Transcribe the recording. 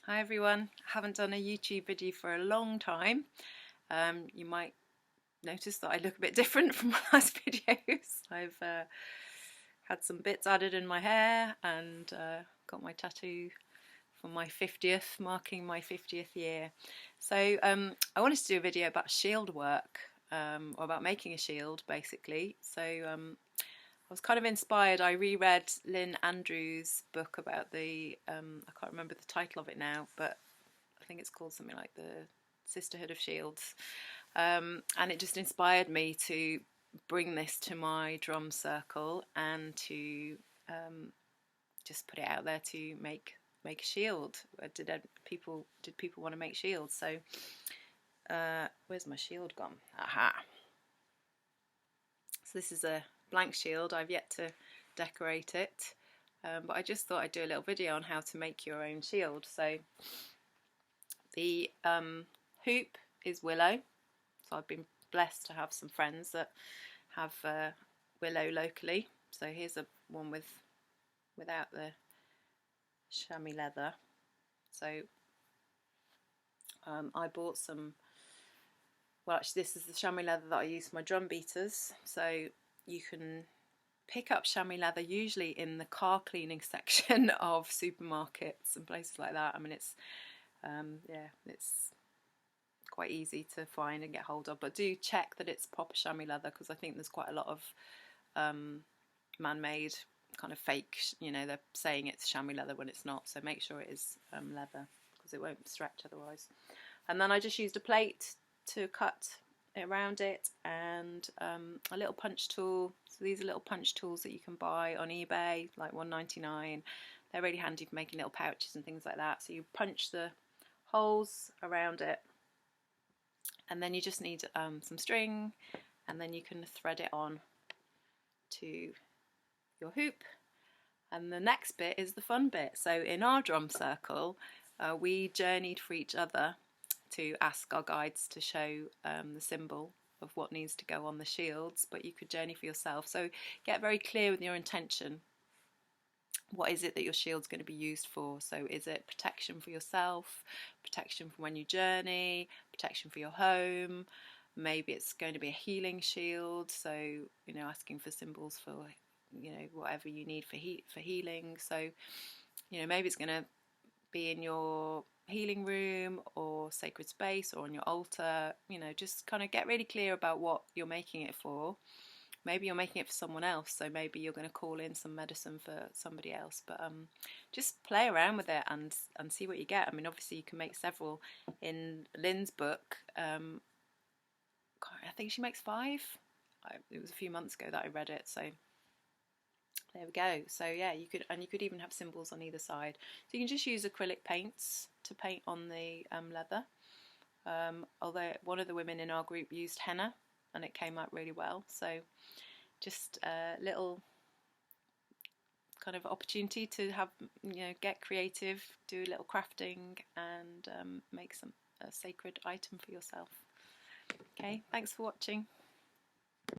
Hi everyone, I haven't done a YouTube video for a long time. You might notice that I look a bit different from my last videos. I've had some bits added in my hair and got my tattoo for my 50th, marking my 50th year. So I wanted to do a video about shield work, or about making a shield basically. So I was kind of inspired. I reread Lynn Andrews' book about the, I can't remember the title of it now, but I think it's called something like the Sisterhood of Shields. And it just inspired me to bring this to my drum circle and to just put it out there to make a shield. Did people want to make shields? So where's my shield gone? Aha! So this is a blank shield. I've yet to decorate it, but I just thought I'd do a little video on how to make your own shield. So the hoop is willow, so I've been blessed to have some friends that have willow locally. So here's a one without the chamois leather. So I bought some, well actually this is the chamois leather that I use for my drum beaters. So you can pick up chamois leather usually in the car cleaning section of supermarkets and places like that. I mean it's yeah, it's quite easy to find and get hold of, but do check that it's proper chamois leather, because I think there's quite a lot of man-made kind of fake, you know, they're saying it's chamois leather when it's not, so make sure it is leather, because it won't stretch otherwise. And then I just used a plate to cut around it, and a little punch tool. So these are little punch tools that you can buy on eBay, like $1.99. They're really handy for making little pouches and things like that. So you punch the holes around it, and then you just need some string, and then you can thread it on to your hoop. And the next bit is the fun bit. So in our drum circle, we journeyed for each other to ask our guides to show the symbol of what needs to go on the shields, but you could journey for yourself. So get very clear with your intention. What is it that your shield's going to be used for? So is it protection for yourself, protection from when you journey, protection for your home? Maybe it's going to be a healing shield, so you know, asking for symbols for, you know, whatever you need for healing. So you know, maybe it's going to be in your healing room or sacred space or on your altar. You know, just kind of get really clear about what you're making it for. Maybe you're making it for someone else, so maybe you're going to call in some medicine for somebody else. But just play around with it and see what you get. I mean, obviously you can make several. In Lynn's book, I think she makes 5. It was a few months ago that I read it, so there we go. So yeah, you could even have symbols on either side. So you can just use acrylic paints to paint on the leather. Although one of the women in our group used henna, and it came out really well. So just a little kind of opportunity to have, you know, get creative, do a little crafting, and make a sacred item for yourself. Okay, thanks for watching.